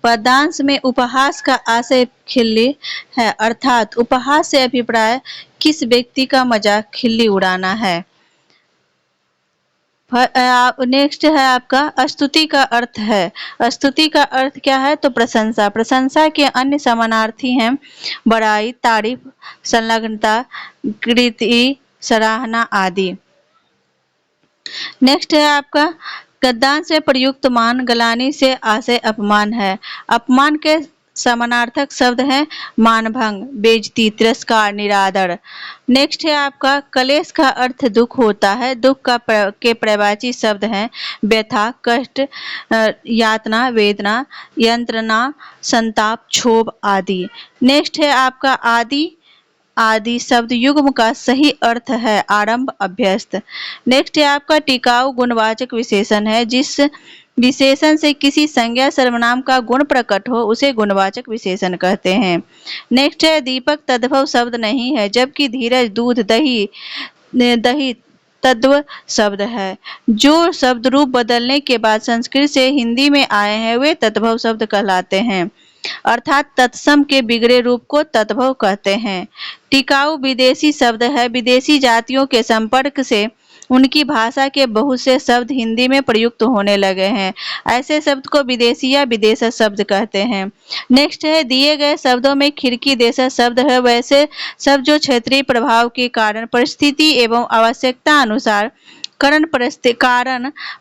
पदांश में उपहास का आशय खिल्ली है, अर्थात उपहास से अभिप्राय किस व्यक्ति का मजाक खिल्ली उड़ाना है। नेक्स्ट है आपका स्तुति का अर्थ है। स्तुति का अर्थ क्या है तो प्रशंसा। प्रशंसा के अन्य समानार्थी हैं बड़ाई, तारीफ, संलग्नता, कृति, सराहना आदि। नेक्स्ट है आपका गद्यांश में प्रयुक्त मान गलानी से आशय अपमान है। अपमान के समानार्थक शब्द हैं मानभंग, बेइज्जती, तिरस्कार, निरादर। नेक्स्ट है आपका कलेश का अर्थ दुख होता है। दुख के पर्यायवाची शब्द हैं व्यथा, कष्ट, यातना, वेदना, यंत्रणा, संताप, क्षोभ आदि। नेक्स्ट है आपका आदि। आदि शब्द युग्म का सही अर्थ है आरंभ, अभ्यस्त। नेक्स्ट है आपका टिकाऊ गुणवाचक विशेषण है। जिस विशेषण से किसी संज्ञा सर्वनाम का गुण प्रकट हो उसे गुणवाचक विशेषण कहते हैं। नेक्स्ट है दीपक तद्भव शब्द नहीं है, जबकि धीरज, दूध, दही तद्भव शब्द है। जो शब्द रूप बदलने के बाद संस्कृत से हिंदी में आए हैं वे तद्भव शब्द कहलाते हैं, अर्थात तत्सम के बिगड़े रूप को तद्भव कहते हैं। टिकाऊ विदेशी शब्द है। विदेशी जातियों के संपर्क से उनकी भाषा के बहुत से शब्द हिंदी में प्रयुक्त होने लगे हैं। ऐसे शब्द को विदेशी या विदेशज शब्द कहते हैं। नेक्स्ट है दिए गए शब्दों में खिड़की देशज शब्द है वैसे शब्द जो क्षेत्रीय प्रभाव के कारण परिस्थिति एवं आवश्यकता अनुसार कारण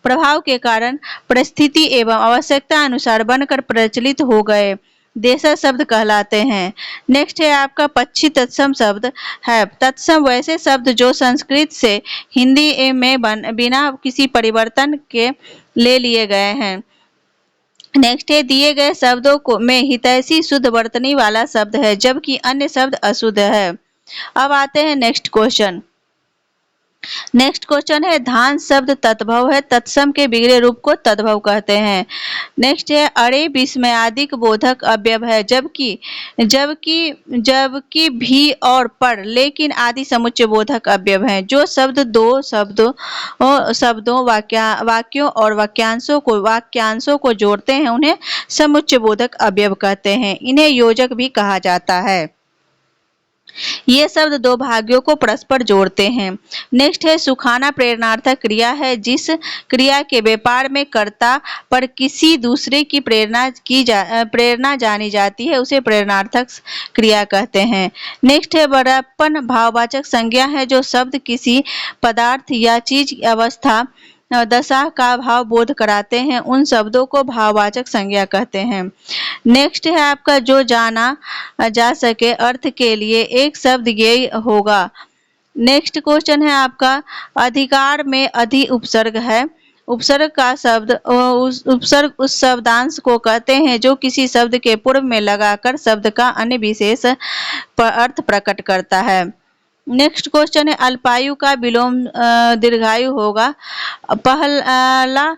प्रभाव के कारण परिस्थिति एवं आवश्यकता अनुसार बनकर प्रचलित हो गए देशज शब्द कहलाते हैं। नेक्स्ट है आपका पक्षी तत्सम शब्द है। तत्सम वैसे शब्द जो संस्कृत से हिंदी में बिना किसी परिवर्तन के ले लिए गए हैं। नेक्स्ट है दिए गए शब्दों को में हितैषी शुद्ध वर्तनी वाला शब्द है, जबकि अन्य शब्द अशुद्ध है। अब आते हैं नेक्स्ट क्वेश्चन। नेक्स्ट क्वेश्चन है धान शब्द तद्भव है, तत्सम के बिगड़े रूप को तद्भव कहते हैं। नेक्स्ट है अरे विस्मयादिक बोधक अव्यय है, जबकि भी और पर लेकिन आदि समुच्चय बोधक अव्यय है। जो शब्द दो शब्दों वाक्यों और वाक्यांशों को जोड़ते हैं उन्हें समुच्चय बोधक अव्यय कहते हैं। इन्हें योजक भी कहा जाता है। ये शब्द दो भाग्यों को परस्पर जोड़ते हैं। नेक्स्ट है सुखाना प्रेरणार्थक क्रिया है। जिस क्रिया के व्यापार में कर्ता पर किसी दूसरे की प्रेरणा जानी जाती है उसे प्रेरणार्थक क्रिया कहते हैं। नेक्स्ट है बड़प्पन भाववाचक संज्ञा है। जो शब्द किसी पदार्थ या चीज की अवस्था दशा का भाव बोध कराते हैं उन शब्दों को भाववाचक संज्ञा कहते हैं। नेक्स्ट है आपका जो जाना जा सके अर्थ के लिए एक शब्द ये होगा। नेक्स्ट क्वेश्चन है आपका अधिकार में अधि उपसर्ग है। उपसर्ग का शब्द उपसर्ग उस शब्दांश को कहते हैं जो किसी शब्द के पूर्व में लगाकर शब्द का अन्य विशेष अर्थ प्रकट करता है। नेक्स्ट क्वेश्चन है अल्पायु का विलोम दीर्घायु होगा। पहला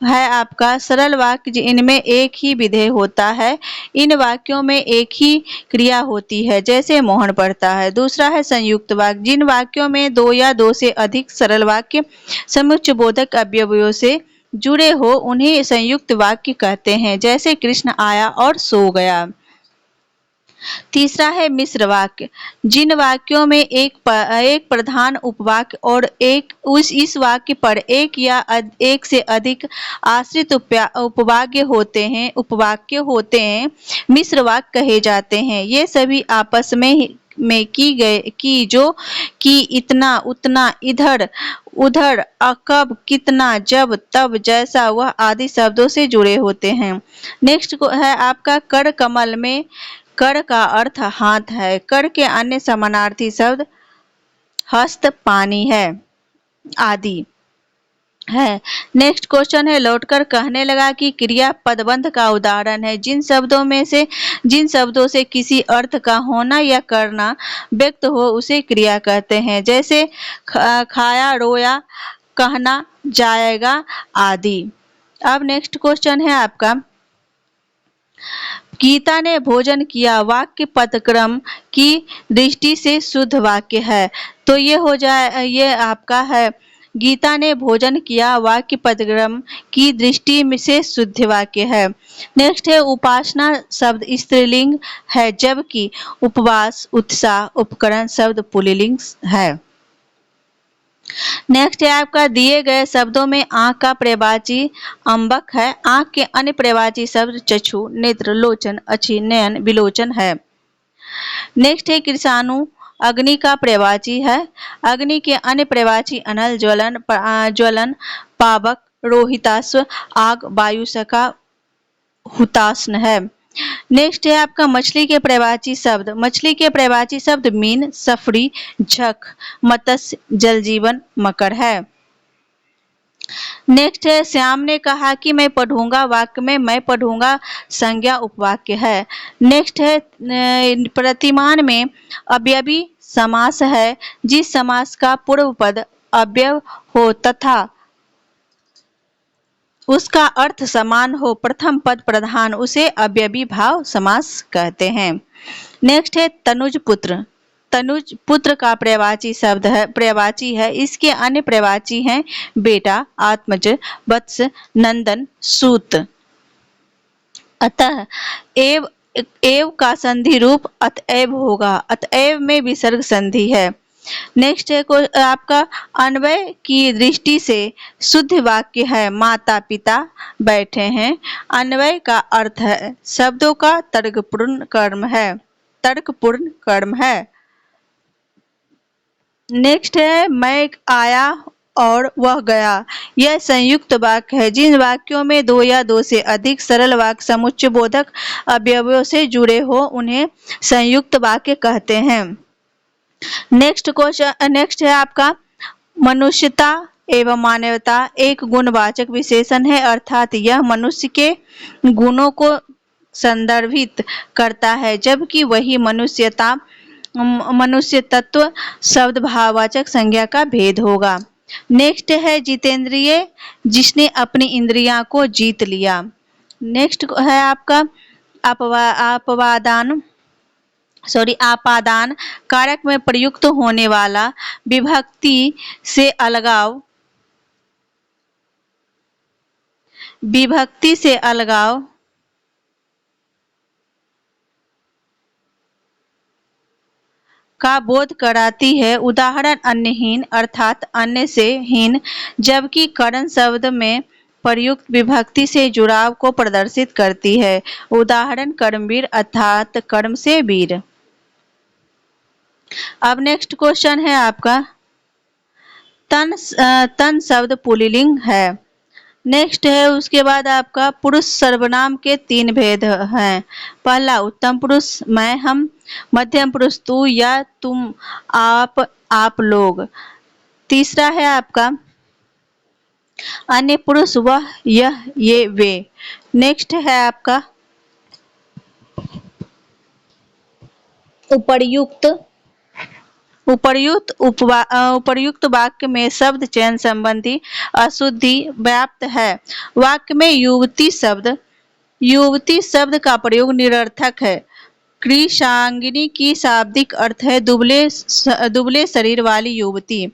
है आपका सरल वाक्य इनमें एक ही विधेय होता है। इन वाक्यों में एक ही क्रिया होती है जैसे मोहन पढ़ता है। दूसरा है संयुक्त वाक्य। जिन वाक्यों में दो या दो से अधिक सरल वाक्य समुच्चय बोधक अवयवों से जुड़े हो उन्हें संयुक्त वाक्य कहते हैं जैसे कृष्ण आया और सो गया। तीसरा है मिश्र वाक्य। जिन वाक्यों में एक प्रधान उपवाक्य और इस वाक्य पर एक या एक से अधिक आश्रित उपवाक्य होते हैं मिश्र वाक्य कहे जाते हैं। ये सभी आपस में इतना, उतना, इधर, उधर, कब, कितना, जब, तब, जैसा, वह आदि शब्दों से जुड़े होते हैं। नेक्स्ट है आपका कर कमल में कर का अर्थ हाथ है। कर के अन्य समानार्थी शब्द हस्त, पानी है आदि है। नेक्स्ट क्वेश्चन है लौटकर कहने लगा कि क्रिया पदबंध का उदाहरण है। जिन शब्दों से किसी अर्थ का होना या करना व्यक्त हो उसे क्रिया कहते हैं जैसे खाया, रोया, कहना, जाएगा आदि। अब नेक्स्ट क्वेश्चन है आपका गीता ने भोजन किया वाक्य पदक्रम की दृष्टि से शुद्ध वाक्य है। तो ये आपका है गीता ने भोजन किया वाक्य पदक्रम की दृष्टि में से शुद्ध वाक्य है। नेक्स्ट है उपासना शब्द स्त्रीलिंग है, जबकि उपवास उत्साह उपकरण शब्द पुल्लिंग है। नेक्स्ट है आपका दिए गए शब्दों में आंख का पर्यायवाची अम्बक है। आंख के अन्य पर्यायवाची शब्द चक्षु, नेत्र, लोचन, अक्षि, नयन, विलोचन है। नेक्स्ट है कृषाणु अग्नि का पर्यायवाची है। अग्नि के अन्य पर्यायवाची अनल, ज्वलन, पावक, रोहिताश्व, आग, वायु, सखा, हुताशन है। नेक्स्ट है आपका मछली के पर्यायवाची शब्द। मछली के पर्यायवाची शब्द मीन, सफरी, झक, मत्स्य, जल जीवन, मकर है। नेक्स्ट है श्याम ने कहा कि मैं पढ़ूंगा वाक्य में मैं पढ़ूंगा संज्ञा उपवाक्य है। नेक्स्ट है प्रतिमान में अव्ययी समास है। जिस समास का पूर्व पद अव्यय हो तथा उसका अर्थ समान हो, प्रथम पद प्रधान, उसे अव्ययी भाव समास कहते हैं। नेक्स्ट है तनुज पुत्र। तनुज पुत्र का पर्यायवाची है। इसके अन्य पर्यायवाची हैं बेटा, आत्मज, वत्स, नंदन, सूत। अतः एव का संधि रूप अतएव होगा। अतएव में विसर्ग संधि है। नेक्स्ट है आपका अन्वय की दृष्टि से शुद्ध वाक्य है माता पिता बैठे हैं। अन्वय का अर्थ है शब्दों का तर्कपूर्ण कर्म है। नेक्स्ट है मैं आया और वह गया। यह संयुक्त वाक्य है। जिन वाक्यों में दो या दो से अधिक सरल वाक्य समुच्चय बोधक अवयवों से जुड़े हो उन्हें संयुक्त वाक्य कहते हैं। नेक्स्ट है आपका मनुष्यता एवं मानवता एक गुणवाचक विशेषण है, अर्थात यह मनुष्य के गुणों को संदर्भित करता है, जबकि वही मनुष्य तत्व शब्द भाववाचक संज्ञा का भेद होगा। नेक्स्ट है जितेंद्रिय, जिसने अपनी इंद्रियां को जीत लिया। नेक्स्ट है आपका आपादान कारक में प्रयुक्त होने वाला विभक्ति से अलगाव का बोध कराती है। उदाहरण अन्यहीन अर्थात अन्य से हीन, जबकि करण शब्द में प्रयुक्त विभक्ति से जुड़ाव को प्रदर्शित करती है। उदाहरण कर्मवीर अर्थात कर्म से वीर। अब नेक्स्ट क्वेश्चन है आपका तन शब्द पुल्लिंग है। नेक्स्ट है उसके बाद आपका पुरुष सर्वनाम के तीन भेद हैं। पहला उत्तम पुरुष मैं हम, मध्यम पुरुष तू या तुम, आप लोग। तीसरा है आपका अन्य पुरुष वह यह ये वे। नेक्स्ट है आपका उपर्युक्त वाक्य में शब्द चयन संबंधी अशुद्धि व्याप्त है। वाक्य में युवती शब्द का प्रयोग निरर्थक है। कृशांगिनी की शाब्दिक अर्थ है दुबले शरीर वाली युवती।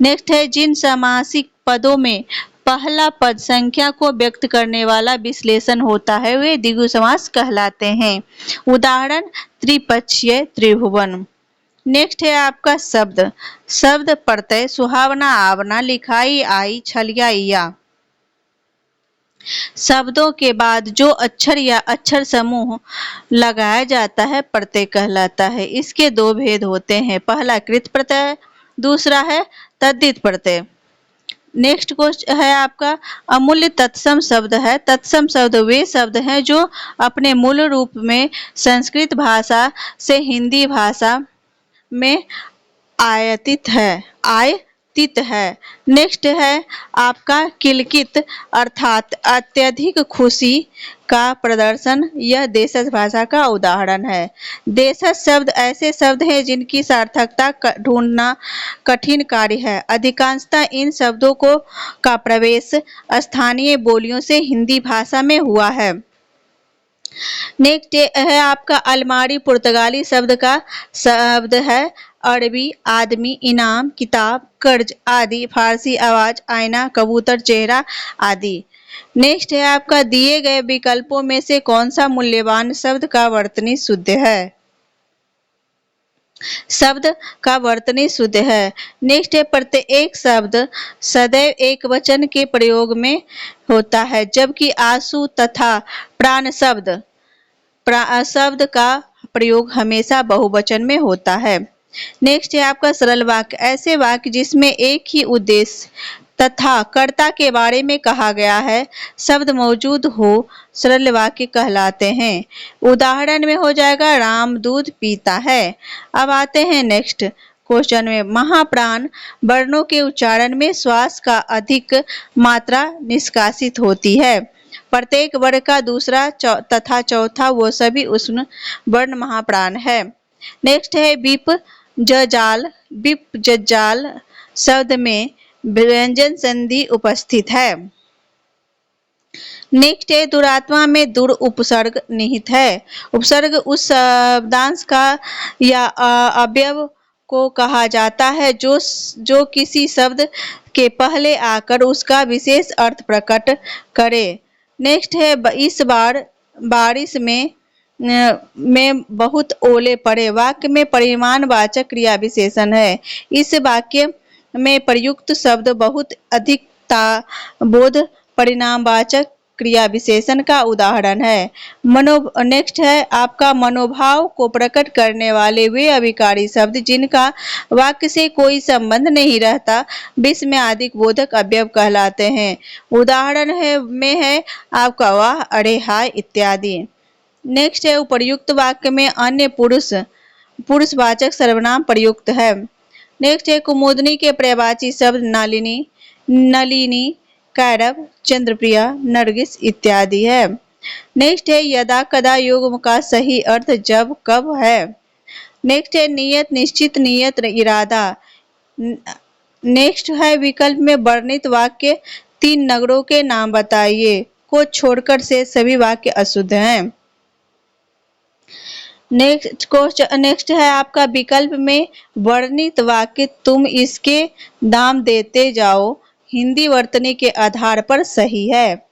नेक्स्ट है जिन समासिक पदों में पहला पद संख्या को व्यक्त करने वाला विश्लेषण होता है वे द्विगु समास कहलाते हैं। उदाहरण त्रिपक्षीय त्रिभुवन। नेक्स्ट है आपका शब्द प्रत्यय सुहावना आवना, लिखाई आई, छलिया इया। शब्दों के बाद जो अक्षर या अक्षर समूह लगाया जाता है प्रत्यय कहलाता है। इसके दो भेद होते हैं, पहला कृत प्रत्यय, दूसरा है तद्धित प्रत्यय। नेक्स्ट क्वेश्चन है आपका अमूल्य तत्सम शब्द है। तत्सम शब्द वे शब्द हैं जो अपने मूल रूप में संस्कृत भाषा से हिंदी भाषा में आयतित है। नेक्स्ट है आपका किलकित अर्थात अत्यधिक खुशी का प्रदर्शन। यह देशज भाषा का उदाहरण है। देशज शब्द ऐसे शब्द हैं जिनकी सार्थकता ढूंढना कठिन कार्य है। अधिकांशतः इन शब्दों का प्रवेश स्थानीय बोलियों से हिंदी भाषा में हुआ है। नेक्स्ट है आपका अलमारी, पुर्तगाली शब्द है अरबी, आदमी, इनाम, किताब, कर्ज आदि, फारसी आवाज, आईना, कबूतर, चेहरा आदि। नेक्स्ट है आपका दिए गए विकल्पों में से कौन सा मूल्यवान शब्द का वर्तनी शुद्ध है। शब्द का वर्तनी शुद्ध है। नेक्स्ट है प्रत्येक शब्द सदैव एक वचन के प्रयोग में होता है, जबकि आंसू तथा प्राण शब्द का प्रयोग हमेशा बहुवचन में होता है। नेक्स्ट है आपका सरल वाक्य, ऐसे वाक्य जिसमें एक ही उद्देश्य तथा कर्ता के बारे में कहा गया है शब्द मौजूद हो सरल वाक्य कहलाते हैं। उदाहरण में हो जाएगा राम दूध पीता है। अब आते हैं नेक्स्ट क्वेश्चन में, महाप्राण वर्णों के उच्चारण में श्वास का अधिक मात्रा निष्कासित होती है। प्रत्येक वर्ण का दूसरा तथा चौथा वो सभी उष्ण वर्ण महाप्राण है। नेक्स्ट है विप जजाल शब्द में व्यंजन संधि उपस्थित है। नेक्स्ट है दुरात्मा में दुर उपसर्ग निहित है। उपसर्ग उस शब्दांश का या अवयव को कहा जाता है जो किसी शब्द के पहले आकर उसका विशेष अर्थ प्रकट करे। नेक्स्ट है इस बार बारिश में बहुत ओले पड़े वाक्य में परिमाणवाचक क्रिया विशेषण है। इस वाक्य में प्रयुक्त शब्द बहुत अधिकता बोध परिणामवाचक क्रिया विशेषण का उदाहरण है। नेक्स्ट है आपका मनोभाव को प्रकट करने वाले वे अभिकारी शब्द जिनका वाक्य से कोई संबंध नहीं रहता विस्मयादिक बोधक अवयव कहलाते हैं। उदाहरण है आपका वाह, अरे, हाय इत्यादि। नेक्स्ट है उपर्युक्त वाक्य में अन्य पुरुषवाचक सर्वनाम प्रयुक्त है। नेक्स्ट है कुमुदनी के पर्यायवाची शब्द नलिनी, कैरव, चंद्रप्रिया, नरगिस इत्यादि है। नेक्स्ट है यदा कदा युग्म का सही अर्थ जब कब है। नेक्स्ट है नियत, निश्चित, नियत, इरादा। नेक्स्ट है विकल्प में वर्णित वाक्य 3 नगरों के नाम बताइए को छोड़कर से सभी वाक्य अशुद्ध हैं। नेक्स्ट है आपका विकल्प में वर्णित वाक्य तुम इसके दाम देते जाओ हिंदी वर्तनी के आधार पर सही है।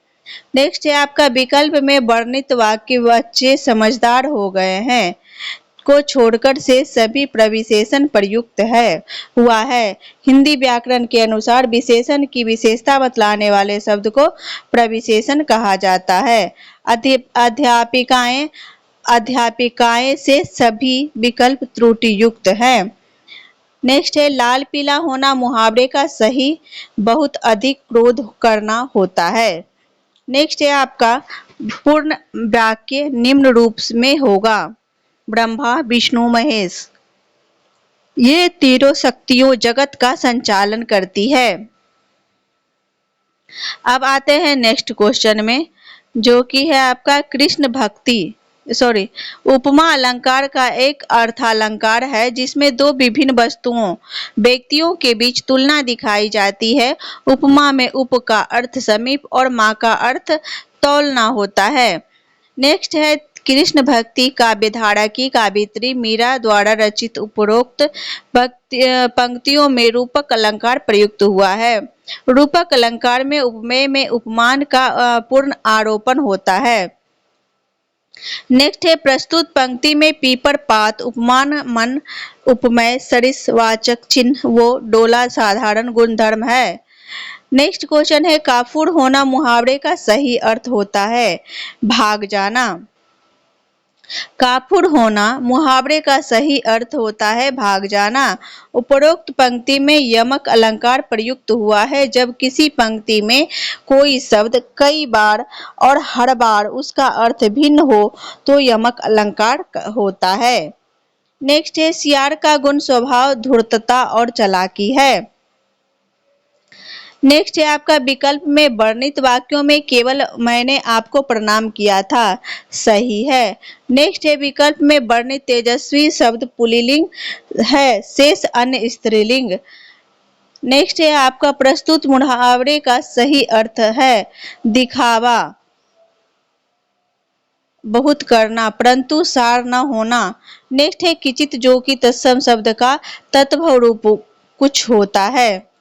नेक्स्ट है आपका विकल्प में वर्णित वाक्य बच्चे समझदार हो गए हैं को छोड़कर से सभी प्रविशेषण प्रयुक्त हुआ है। हिंदी व्याकरण के अनुसार विशेषण की विशेषता बतलाने वाले शब्द को प्रविशेषण कहा जाता है। अध्यापिकाएं से सभी विकल्प त्रुटि युक्त है। नेक्स्ट है लाल पीला होना मुहावरे का सही बहुत अधिक क्रोध करना होता है। नेक्स्ट है आपका पूर्ण वाक्य निम्न रूप में होगा, ब्रह्मा विष्णु महेश ये तीनों शक्तियों जगत का संचालन करती है। अब आते हैं नेक्स्ट क्वेश्चन में जो कि है आपका कृष्ण भक्ति उपमा अलंकार का एक अर्थालंकार है जिसमें 2 विभिन्न वस्तुओं व्यक्तियों के बीच तुलना दिखाई जाती है। उपमा में उप का अर्थ समीप और मा का अर्थ तौलना होता है। नेक्स्ट है कृष्ण भक्ति काव्यधारा की काव्यत्री मीरा द्वारा रचित उपरोक्त पंक्तियों में रूपक अलंकार प्रयुक्त हुआ है। रूपक अलंकार में उपमेय में उपमान का पूर्ण आरोपण होता है। नेक्स्ट है प्रस्तुत पंक्ति में पीपर पात उपमान मन उपमेय सरिसवाचक चिन्ह वो डोला साधारण गुणधर्म है। नेक्स्ट क्वेश्चन है काफूर होना मुहावरे का सही अर्थ होता है भाग जाना। काफूर होना मुहावरे का सही अर्थ होता है भाग जाना। उपरोक्त पंक्ति में यमक अलंकार प्रयुक्त हुआ है जब किसी पंक्ति में कोई शब्द कई बार और हर बार उसका अर्थ भिन्न हो तो यमक अलंकार होता है। नेक्स्ट है सियार का गुण स्वभाव धूर्तता और चालाकी है। नेक्स्ट है आपका विकल्प में वर्णित वाक्यों में केवल मैंने आपको प्रणाम किया था सही है। नेक्स्ट है विकल्प में वर्णित तेजस्वी शब्द पुल्लिंग है शेष अन्य स्त्रीलिंग। नेक्स्ट है आपका प्रस्तुत मुहावरे का सही अर्थ है दिखावा बहुत करना परंतु सार न होना। नेक्स्ट है किंचित, जो कि तत्सम शब्द का तत्भव रूप कुछ होता है।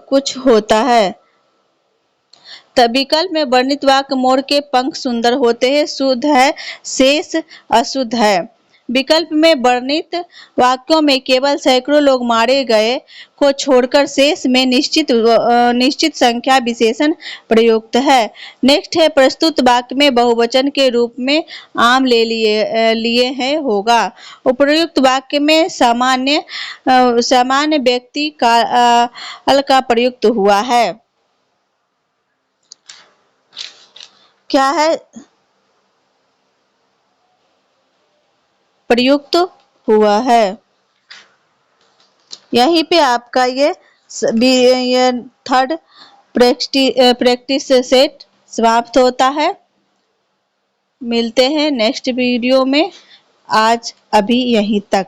कुछ होता है। विकल्प में वर्णित वाक्य मोर के पंख सुंदर होते हैं, शुद्ध है, शेष अशुद्ध है। विकल्प में वर्णित वाक्यों में केवल सैकड़ों लोग मारे गए को छोड़कर शेष में निश्चित संख्या विशेषण प्रयुक्त है। नेक्स्ट है प्रस्तुत वाक्य में बहुवचन के रूप में आम लिए हैं होगा। उपर्युक्त वाक्य में सामान्य व्यक्ति काल का प्रयुक्त हुआ है। क्या है? प्रयुक्त हुआ है। यहीं पे आपका ये थर्ड प्रैक्टिस सेट समाप्त होता है। मिलते हैं नेक्स्ट वीडियो में। आज अभी यहीं तक।